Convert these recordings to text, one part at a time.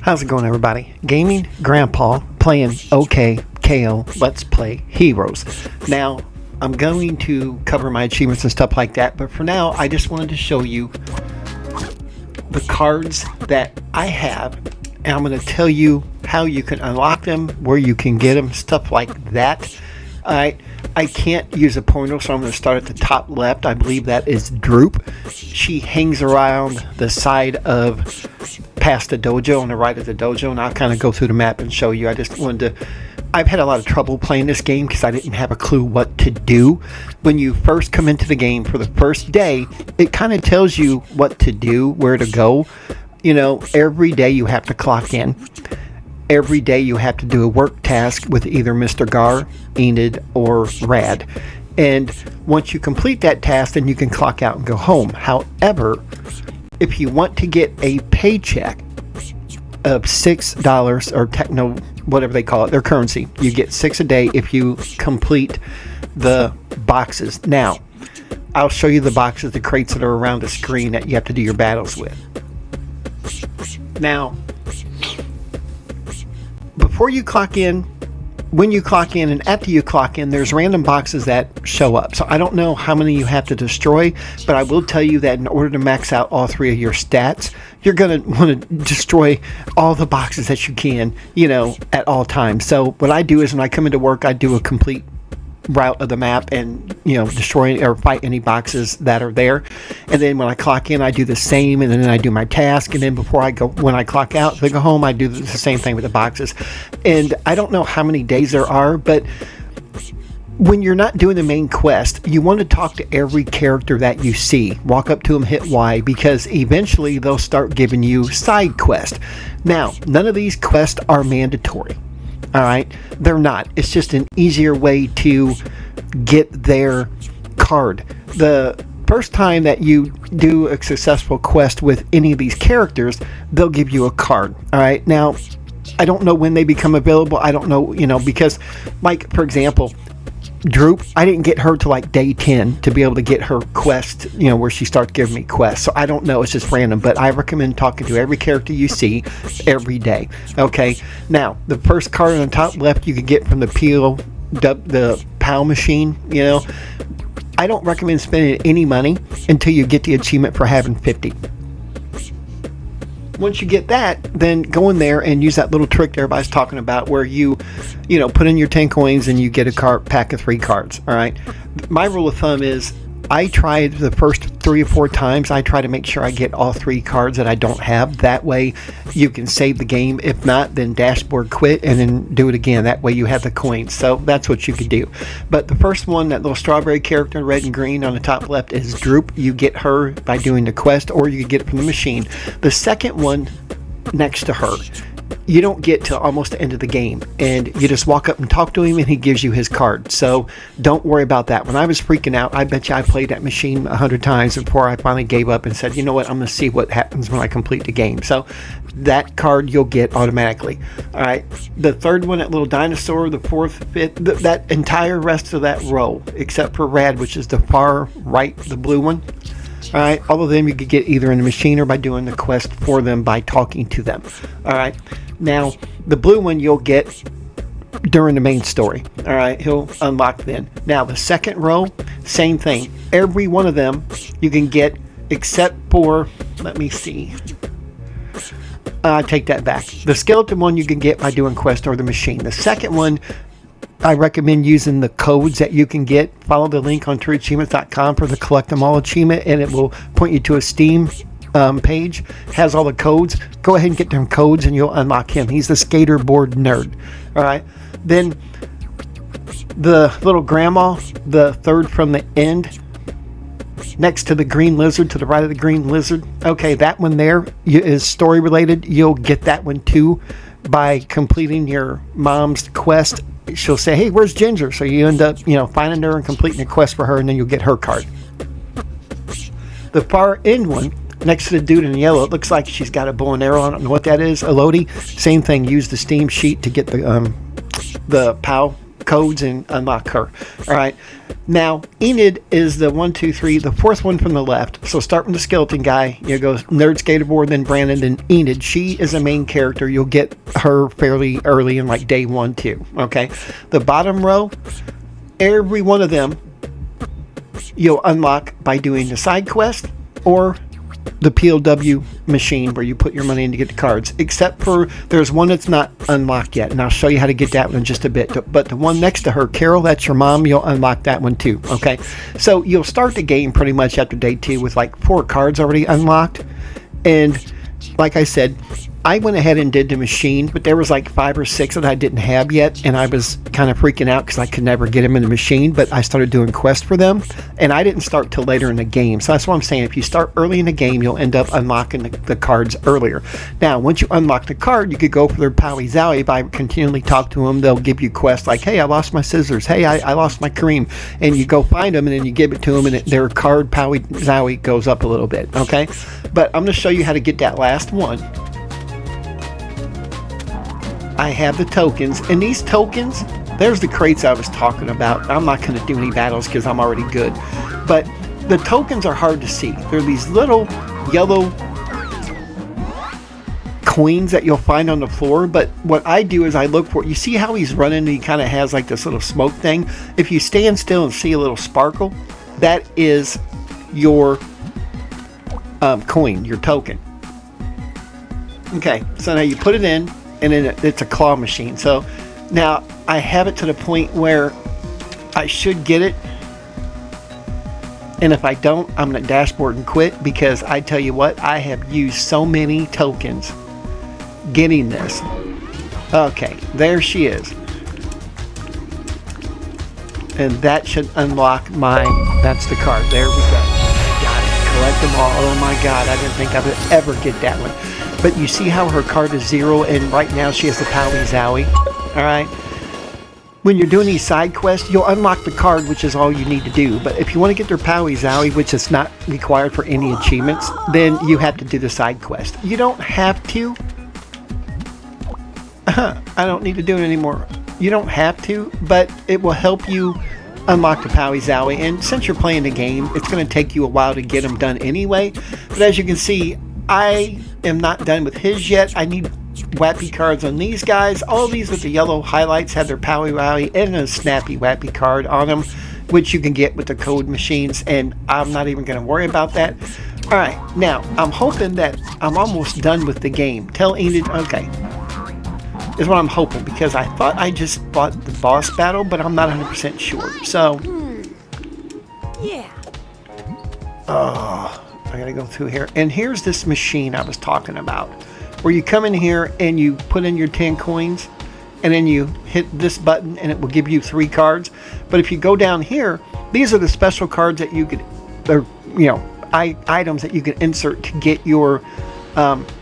How's it going, everybody? Gaming Grandpa playing OK KO Let's Play Heroes. Now, I'm going to cover my achievements and stuff like that, but for now, I just wanted to show you the cards that I have, and I'm going to tell you how you can unlock them, where you can get them, stuff like that. Alright, I can't use a pointer, so I'm going to start at the top left. I believe that is Droop. She hangs around the side of past the dojo, on the right of the dojo, and I'll kind of go through the map and show you. I just wanted to... I've had a lot of trouble playing this game because I didn't have a clue what to do. When you first come into the game for the first day, it kind of tells you what to do, where to go. You know, every day you have to clock in. Every day you have to do a work task with either Mr. Gar, Enid, or Rad. And once you complete that task, then you can clock out and go home. However, if you want to get a paycheck of $6 or techno, whatever they call it, their currency, you get 6 a day if you complete the boxes. Now, I'll show you the boxes, the crates that are around the screen that you have to do your battles with. Now, before you clock in, when you clock in, and after you clock in, there's random boxes that show up. So I don't know how many you have to destroy, but I will tell you that in order to max out all 3 of your stats, you're going to want to destroy all the boxes that you can, you know, at all times. So what I do is when I come into work, I do a complete route of the map and, you know, destroy or fight any boxes that are there. And then when I clock in, I do the same, and then I do my task, and then before I go, when I clock out to go home, I do the same thing with the boxes. And I don't know how many days there are, but when you're not doing the main quest, you want to talk to every character that you see. Walk up to them, hit Y, because eventually they'll start giving you side quests. Now, none of these quests are mandatory. Alright, they're not. It's just an easier way to get their card. The first time that you do a successful quest with any of these characters, they'll give you a card. Alright, now, I don't know when they become available. I don't know, you know, because, like, for example, Droop, I didn't get her to like day 10 to be able to get her quest, you know, where she starts giving me quests. So I don't know, it's just random, but I recommend talking to every character you see every day. Okay, now the first card on the top left you can get from the POW machine. You know, I don't recommend spending any money until you get the achievement for having 50. Once you get that, then go in there and use that little trick everybody's talking about, where you know, put in your 10 coins and you get a pack of 3 cards. All right. My rule of thumb is I try the first 3 or 4 times. I try to make sure I get all 3 cards that I don't have. That way you can save the game. If not, then dashboard quit and then do it again. That way you have the coins. So that's what you could do. But the first one, that little strawberry character, red and green on the top left, is Droop. You get her by doing the quest, or you can get it from the machine. The second one next to her, you don't get to almost the end of the game, and you just walk up and talk to him and he gives you his card. So don't worry about that. When I was freaking out, I bet you I played that machine 100 times before I finally gave up and said, you know what, I'm going to see what happens when I complete the game. So that card you'll get automatically. All right, the third one, that little dinosaur, the fourth, fifth, that entire rest of that row except for Rad, which is the far right, the blue one. All right, all of them you could get either in the machine or by doing the quest for them by talking to them. All right, now the blue one you'll get during the main story. All right, he'll unlock then. Now the second row, same thing. Every one of them you can get except for, let me see. I take that back. The skeleton one you can get by doing quest or the machine. The second one, I recommend using the codes that you can get. Follow the link on trueachievements.com for the collect them all achievement, and it will point you to a Steam page. Has all the codes. Go ahead and get them codes and you'll unlock him. He's the skaterboard nerd. All right. Then the little grandma, the third from the end, next to the green lizard, to the right of the green lizard. Okay, that one there is story related. You'll get that one too by completing your mom's quest. She'll say, hey, where's Ginger? So you end up, you know, finding her and completing a quest for her, and then you'll get her card. The far end one, next to the dude in yellow, it looks like she's got a bow and arrow. I don't know what that is. Elodie, same thing. Use the Steam sheet to get the POW codes and unlock her. All right. Now, Enid is the 1, 2, 3, the fourth one from the left. So start with the skeleton guy. You go Nerd Skaterboard, then Brandon, then Enid. She is a main character. You'll get her fairly early in like day 1, 2. Okay. The bottom row, every one of them you'll unlock by doing the side quest or the POW machine where you put your money in to get the cards, except for there's one that's not unlocked yet, and I'll show you how to get that one in just a bit. But the one next to her, Carol, that's your mom, you'll unlock that one too. Okay, so you'll start the game pretty much after day 2 with like 4 cards already unlocked. And like I said, I went ahead and did the machine, but there was like 5 or 6 that I didn't have yet, and I was kind of freaking out because I could never get them in the machine, but I started doing quests for them, and I didn't start till later in the game. So that's what I'm saying. If you start early in the game, you'll end up unlocking the cards earlier. Now, once you unlock the card, you could go for their Powie Zowie by continually talk to them. They'll give you quests like, hey, I lost my scissors. Hey, I lost my cream. And you go find them, and then you give it to them, and their card Powie Zowie goes up a little bit, okay? But I'm going to show you how to get that last one. I have the tokens, and these tokens, there's the crates I was talking about. I'm not going to do any battles because I'm already good, but the tokens are hard to see. They're these little yellow coins that you'll find on the floor, but what I do is I look for, you see how he's running and he kind of has like this little smoke thing? If you stand still and see a little sparkle, that is your coin, your token. Okay, so now you put it in, and then it's a claw machine. So now I have it to the point where I should get it, and if I don't, I'm gonna dashboard and quit, because I tell you what, I have used so many tokens getting this. Okay, there she is, and that should unlock my, that's the card. There we go. Got it. Collect them all. Oh my god, I didn't think I would ever get that one. But you see how her card is 0, and right now she has the Powie Zowie. Alright? When you're doing these side quests, you'll unlock the card, which is all you need to do. But if you want to get their Powie Zowie, which is not required for any achievements, then you have to do the side quest. You don't have to. I don't need to do it anymore. You don't have to, but it will help you unlock the Powie Zowie. And since you're playing the game, it's going to take you a while to get them done anyway. But as you can see, I am not done with his yet. I need Wappy cards on these guys. All these with the yellow highlights have their Powie Wowie and a snappy Wappy card on them, which you can get with the code machines, and I'm not even going to worry about that. Alright, now, I'm hoping that I'm almost done with the game. Tell Enid, okay, is what I'm hoping, because I thought I just fought the boss battle, but I'm not 100% sure. So, yeah. Oh, I gotta go through here. And here's this machine I was talking about, where you come in here and you put in your 10 coins, and then you hit this button and it will give you 3 cards. But if you go down here, these are the special cards that you could, or items that you can insert to get your,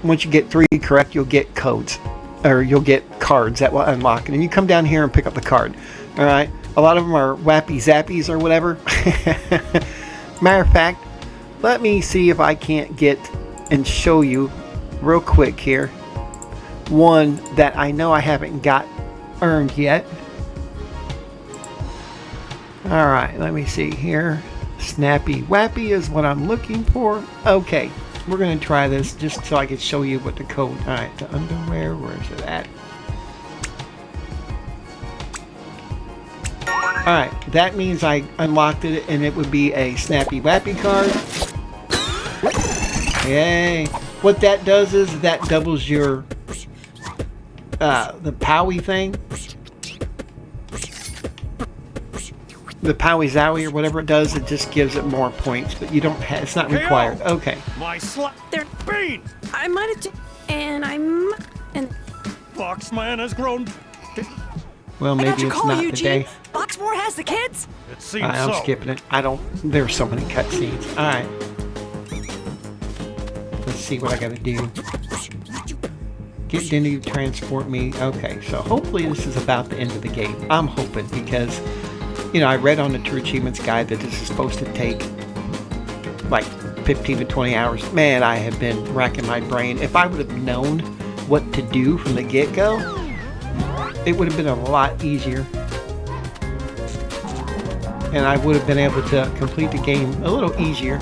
once you get 3 correct, you'll get codes, or you'll get cards that will unlock. And then you come down here and pick up the card. Alright, a lot of them are Wappy Zappies or whatever. Matter of fact, let me see if I can't get and show you real quick here one that I know I haven't got earned yet. Alright, let me see here. Snappy Wappy is what I'm looking for. Okay, we're going to try this just so I can show you what the code. Alright, the underwear, where is it at? Alright, that means I unlocked it, and it would be a Snappy Wappy card. Yay. What that does is that doubles your the Powie thing. The Powie Zowie or whatever it does, it just gives it more points, but you don't have, it's not required. Okay. My They're bean! I might have and I'm and Foxman has grown. Well, I got maybe your it's call, not Eugene. today. Boxmore has the kids. It seems I'm so. skipping it. I don't, there's so many cutscenes. Alright. Let's see what I gotta do. Get Denny to transport me. Okay, so hopefully this is about the end of the game. I'm hoping, because, you know, I read on the True Achievements guide that this is supposed to take like 15 to 20 hours. Man, I have been racking my brain. If I would have known what to do from the get-go, it would have been a lot easier. and I would have been able to complete the game a little easier.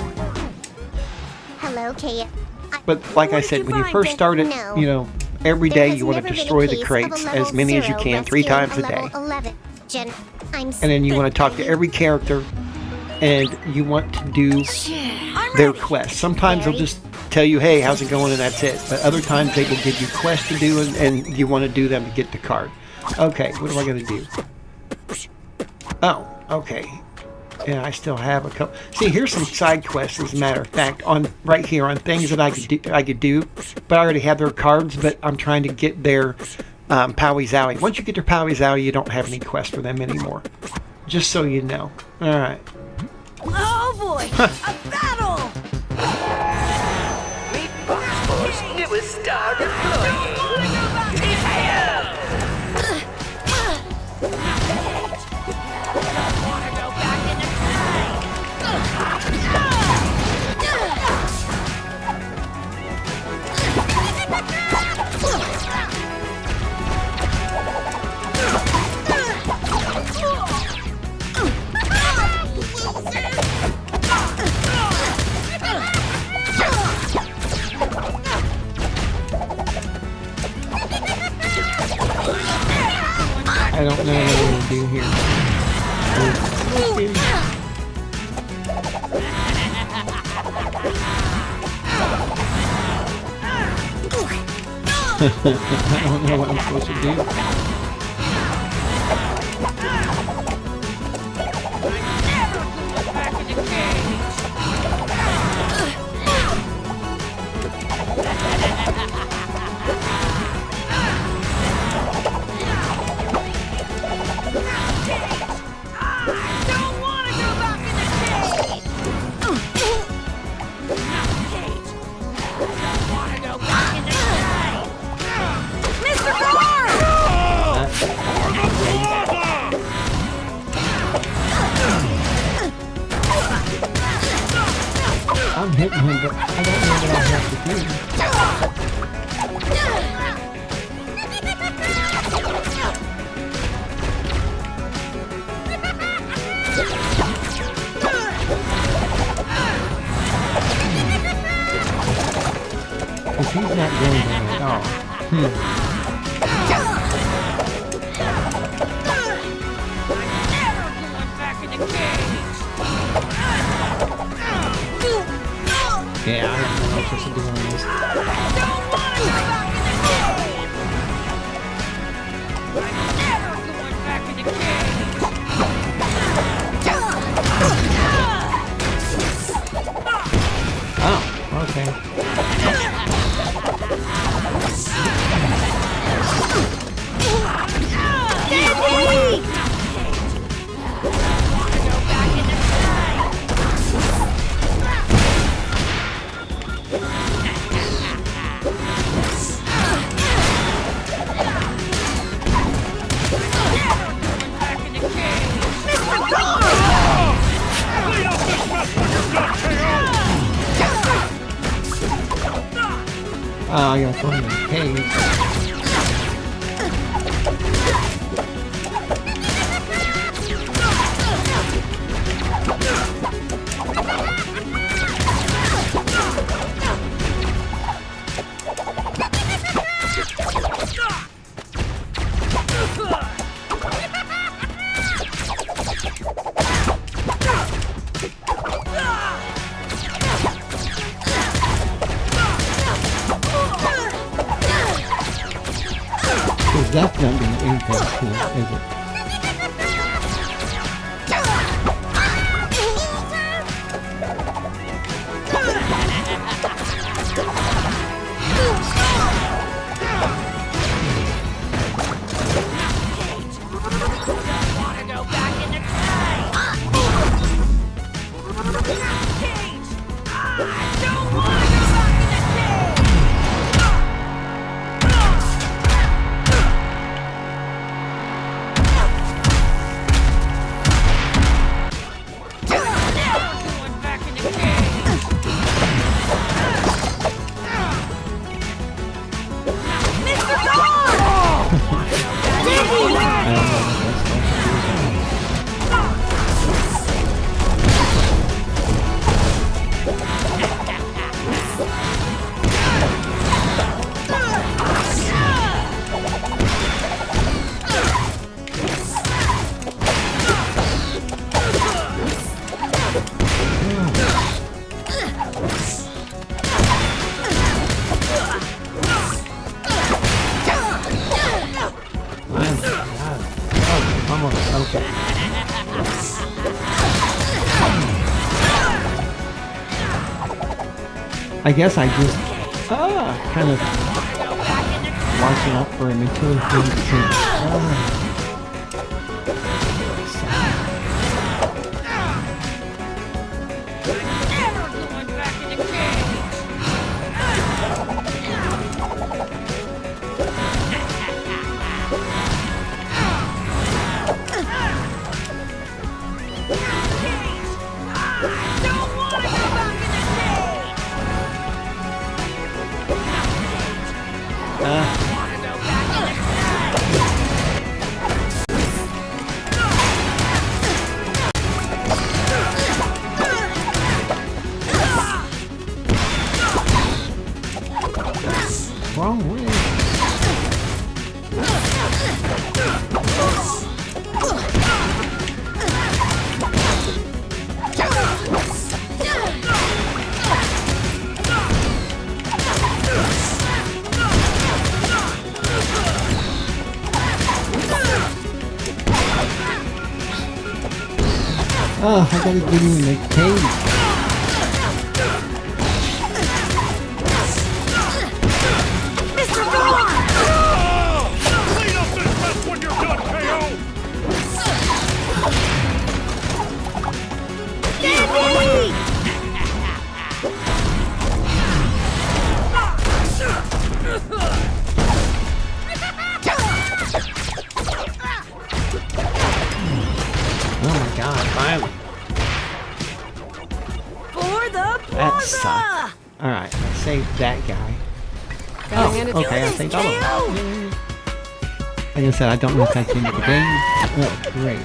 Hello, Kaya. But like I What did said, you when you find, first Dan? start it, No. you know, every There day has you want to never been a destroy the case of a crates level as many as you 0 can, 3 rescuing times a a day. level 11. Jen, I'm And then you want to talk to every character, and you want to do their quests. Sometimes they'll just tell you, hey, how's it going, and that's it. But other times they will give you quests to do, and you want to do them to get the card. Okay, what am I going to do? Oh, okay. Yeah, I still have a couple. See, here's some side quests, as a matter of fact, on right here on things that I could do, but I already have their cards. But I'm trying to get their Powie Zowie. Once you get their Powie Zowie, you don't have any quests for them anymore. Just so you know. All right. Oh boy! A battle! Meet Boxfor's newest star employee. I don't know what I'm going to do here. I don't know what I'm supposed to do. I'm hitting him, but I don't know what I have to do. If he's not going there at all. Yeah, I don't know what I'm supposed to do on this. Oh, okay. Oh, I gotta throw him in the cage. That's not doing anything cool, is it? Almost. Okay. I guess I just kind of watching out for him until he feels the change. Wrong way. Oh, I gotta get you in the cage. Clean up this mess when you're done, KO! Oh my god, finally. For the That plaza! sucked. Alright, I saved that guy. Gotta hand it to Okay, I this, saved all of them. KO. Like I said, I don't know if that's the end of the game. Oh, great.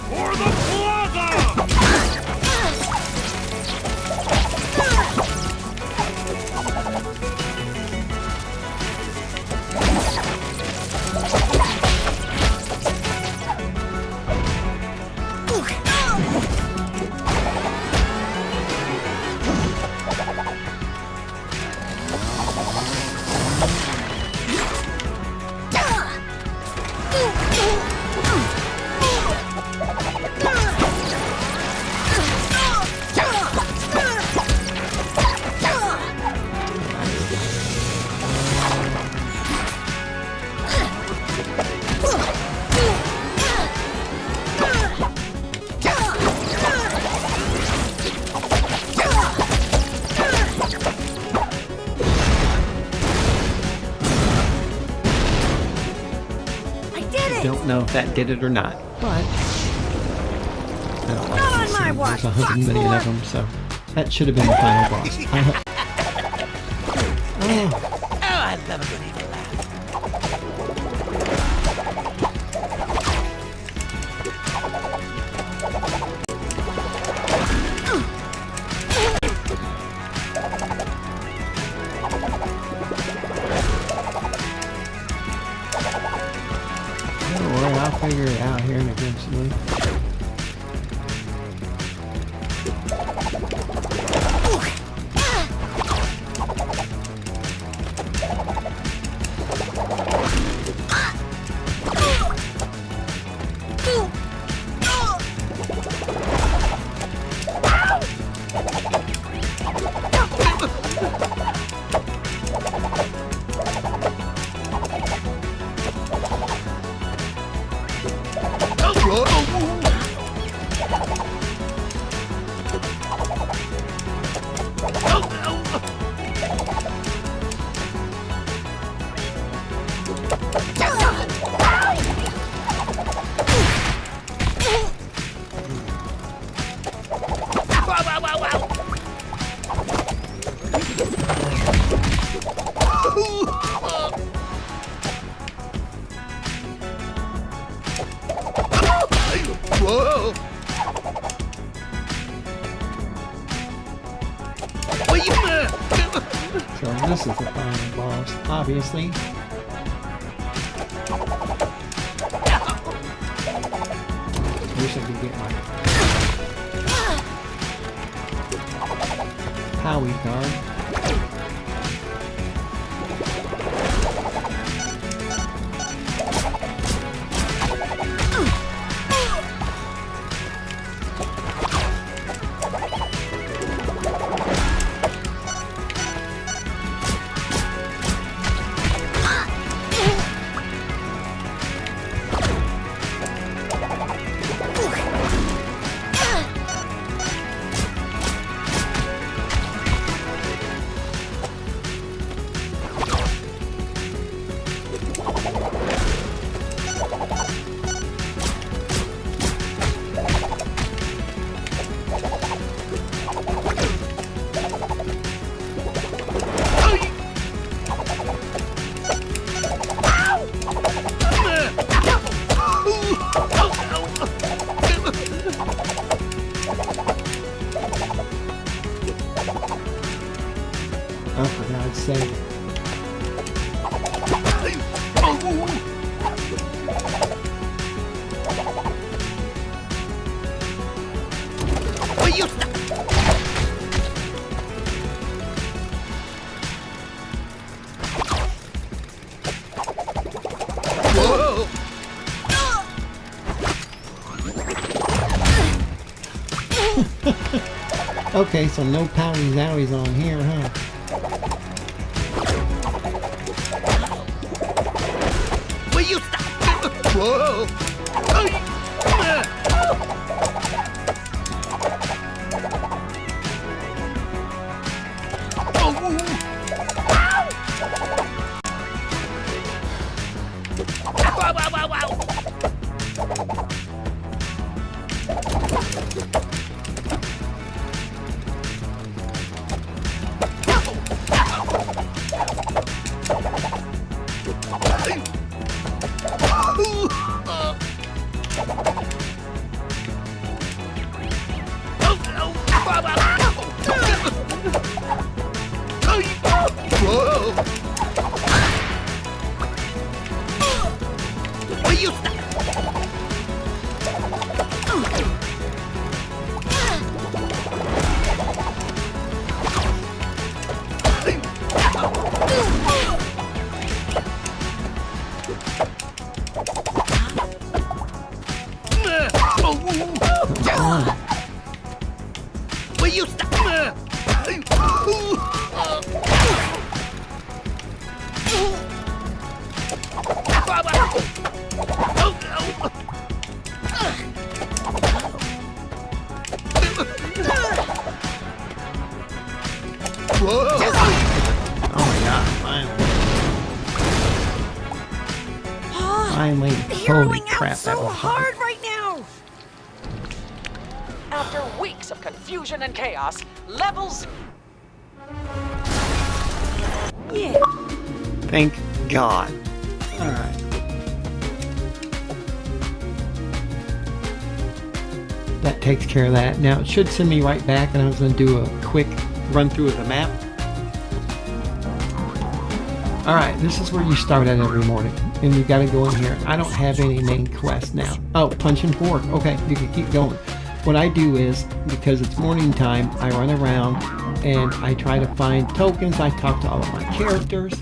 For the plaza! Don't know if that did it or not, but I don't like Not on this. my watch, There's 100 million Foxmore. of them, so that should have been the final boss. Oh, Oh, I love a good evil laugh. Don't worry, I'll figure it out here eventually. Whoa! So this is the final boss, obviously. Wish I could get my Howie card. Oh, for God's sake. Will you stop? Whoa! Okay, so no powies owies on here, huh? Will you stop? Whoa! Will you stop? Will you stop? Whoa! Oh my God, finally. Holy crap, that was hard. right now. After weeks of confusion and chaos, levels... Yeah. Thank God. Alright. That takes care of that. Now it should send me right back, and I was going to do a quick run through of the map. Alright, this is where you start at every morning. and you got to go in here. I don't have any main quests now. Oh, punch and fork. Okay, you can keep going. What I do is, because it's morning time, I run around and I try to find tokens. I talk to all of my characters.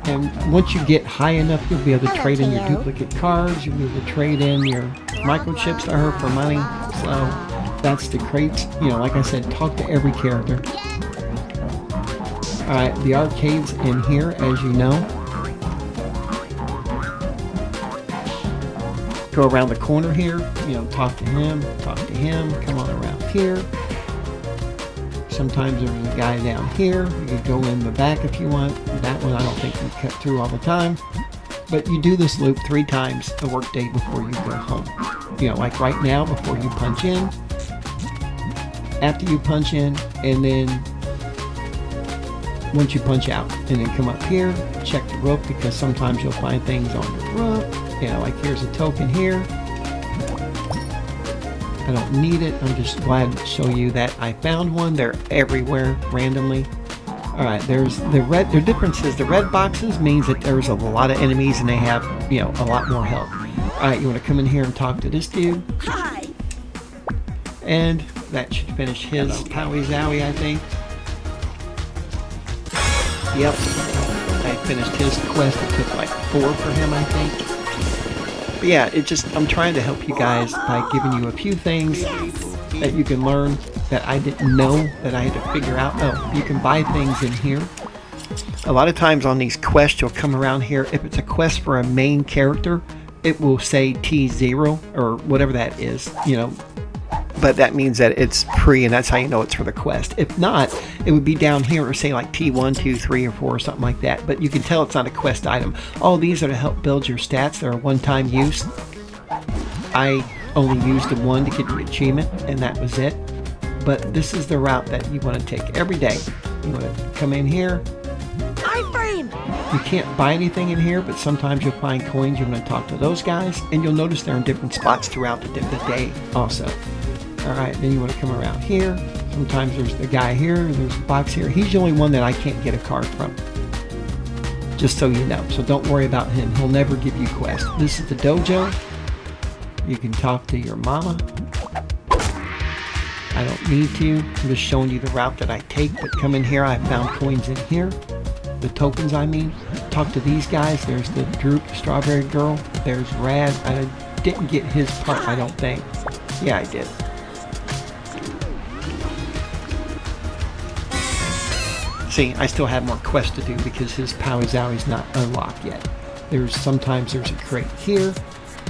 And once you get high enough, you'll be able to trade in your duplicate cards. You'll be able to trade in your microchips to her for money. So that's the crates. You know, like I said, talk to every character. Alright, the arcade's in here, as you know. Go around the corner here, you know, talk to him, come on around here. Sometimes there's a guy down here. You can go in the back if you want. That one I don't think you cut through all the time. But you do this loop 3 times a workday before you go home. You know, like right now, before you punch in, after you punch in, and then once you punch out. And then come up here, check the rope, because sometimes you'll find things on the rope. You know, like here's a token here. I don't need it. I'm just glad to show you that I found one. They're everywhere randomly. Alright, there's the red. The difference is the red boxes means that there's a lot of enemies and they have, you know, a lot more health. Alright, you want to come in here and talk to this dude. Hi. And that should finish his Powie Zowie, I think. Yep. I finished his quest. It took like 4 for him, I think. But yeah, I'm trying to help you guys by giving you a few things that you can learn that I didn't know that I had to figure out. Oh, you can buy things in here. A lot of times on these quests, you'll come around here. If it's a quest for a main character, it will say T0 or whatever that is, you know. But that means that it's free, and that's how you know it's for the quest. If not, it would be down here or say like T1, 2, 3, or 4 or something like that. But you can tell it's not a quest item. All these are to help build your stats. They're a one-time use. I only used the one to get the achievement, and that was it. But this is the route that you want to take every day. You want to come in here. Iframe. You can't buy anything in here, but sometimes you'll find coins. You're going to talk to those guys, and you'll notice they're in different spots throughout the day also. Alright, then you want to come around here. Sometimes there's the guy here, there's a box here. He's the only one that I can't get a card from. Just so you know. So don't worry about him. He'll never give you quests. This is the dojo. You can talk to your mama. I don't need to. I'm just showing you the route that I take. But come in here. I found coins in here. The tokens, I mean. Talk to these guys. There's the Droop Strawberry Girl. There's Rad. I didn't get his part, I don't think. Yeah, I did. See, I still have more quests to do because his Powie Zowie's not unlocked yet. Sometimes there's a crate here.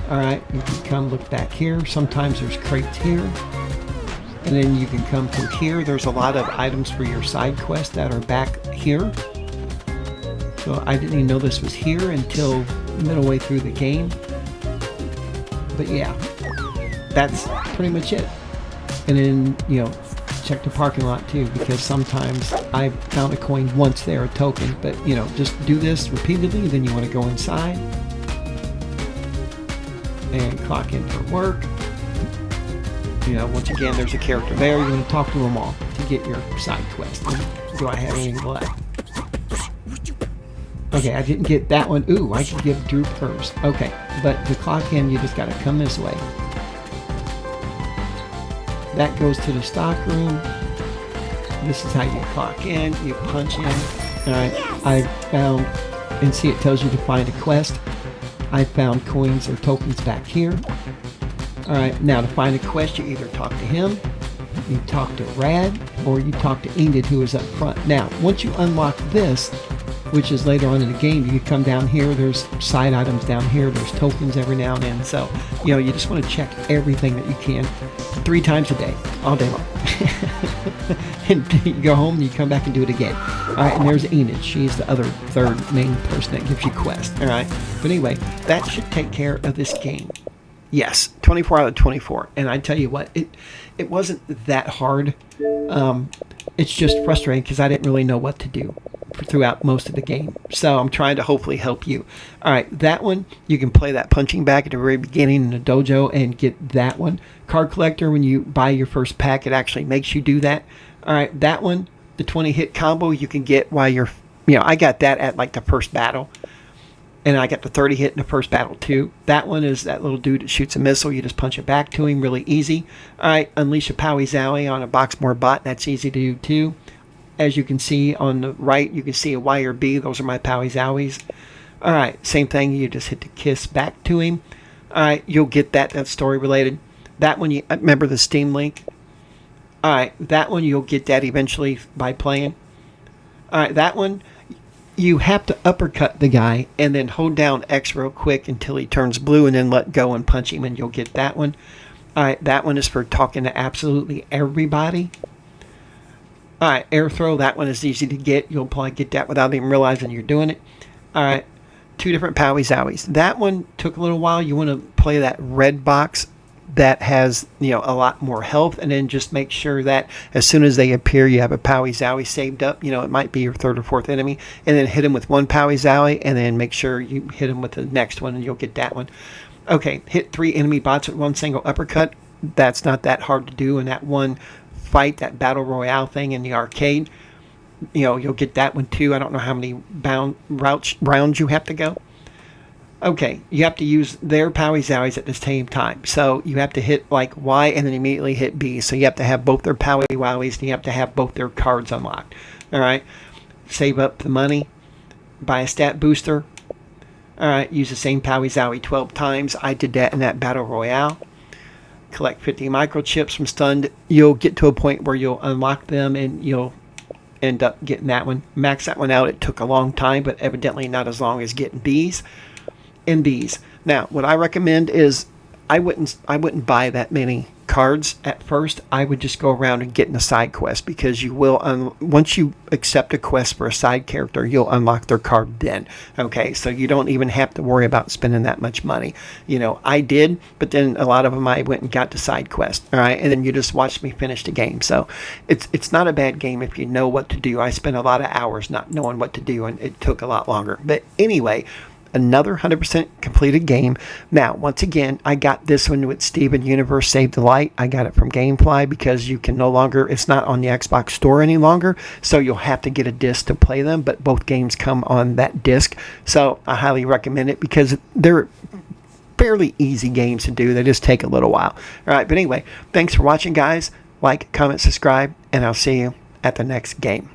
Alright, you can come look back here. Sometimes there's crates here. And then you can come through here. There's a lot of items for your side quests that are back here. So I didn't even know this was here until middle way through the game. But yeah, that's pretty much it. And then, you know, check the parking lot too, because sometimes I found a coin once there, a token, but you know, just do this repeatedly. Then you want to go inside and clock in for work. You know, once again, there's a character there. You're going to talk to them all to get your side quest. Do I have anything left? Okay, I didn't get that one. Ooh, I can give Droop hers. Okay, but to clock in, you just got to come this way. That goes to the stock room. This is how you clock in. You punch in. Alright, I found, and see it tells you to find a quest. I found coins or tokens back here. Alright, now to find a quest, you either talk to him, you talk to Rad, or you talk to Enid, who is up front. Now, once you unlock this, which is later on in the game, you come down here, there's side items down here, there's tokens every now and then. So, you know, you just want to check everything that you can 3 times a day, all day long. And you go home and you come back and do it again. Alright, and there's Enid. She's the other 3rd main person that gives you quests. Alright, but anyway, that should take care of this game. Yes, 24 out of 24. And I tell you what, it wasn't that hard. It's just frustrating because I didn't really know what to do throughout most of the game. So I'm trying to hopefully help you. Alright, that one, you can play that punching bag at the very beginning in the dojo and get that one. Card collector, when you buy your first pack, it actually makes you do that. Alright, that one, the 20 hit combo you can get while you're, you know, I got that at like the first battle. and I got the 30 hit in the first battle too. That one is that little dude that shoots a missile. You just punch it back to him, really easy. All right, unleash a Powie Zowie on a Boxmore bot. That's easy to do too. As you can see on the right, you can see a Y or B. Those are my Powie Zowies. All right, same thing. You just hit the kiss back to him. All right, you'll get that. That's story related. That one, you remember the Steam link. All right, that one you'll get that eventually by playing. All right, that one you have to uppercut the guy and then hold down X real quick until he turns blue and then let go and punch him and you'll get that one. All right, that one is for talking to absolutely everybody. All right, air throw, that one is easy to get. You'll probably get that without even realizing you're doing it. All right, 2 different Powie Zowies. That one took a little while. You want to play that red box that has, a lot more health, and then just make sure that as soon as they appear, you have a Powie Zowie saved up. It might be your 3rd or 4th enemy, and then hit him with 1 Powie Zowie, and then make sure you hit him with the next one, and you'll get that one. Okay, hit 3 enemy bots with 1 single uppercut. That's not that hard to do in that one fight, that battle royale thing in the arcade. You'll get that one too. I don't know how many rounds you have to go. Okay, you have to use their Powie Zowies at the same time. So you have to hit like Y and then immediately hit B. So you have to have both their Powie Wowies and you have to have both their cards unlocked. All right, save up the money, buy a stat booster. All right, use the same Powie Zowie 12 times. I did that in that battle royale. Collect 50 microchips from stunned. You'll get to a point where you'll unlock them and you'll end up getting that one. Max that one out. It took a long time, but evidently not as long as getting B's and B's. Now, what I recommend is I wouldn't buy that many cards at first. I would just go around and get in a side quest, because you will once you accept a quest for a side character, you'll unlock their card then. Okay, so you don't even have to worry about spending that much money. I did, but then a lot of them I went and got the side quest. All right, and then you just watched me finish the game. So it's not a bad game if you know what to do. I spent a lot of hours not knowing what to do, and it took a lot longer. But anyway, another 100% completed game. Now, once again, I got this one with Steven Universe Save the Light. I got it from Gamefly because you can no longer, it's not on the Xbox store any longer, so you'll have to get a disc to play them, but both games come on that disc. So I highly recommend it because they're fairly easy games to do. They just take a little while. All right, but anyway, thanks for watching, guys. Like, comment, subscribe, and I'll see you at the next game.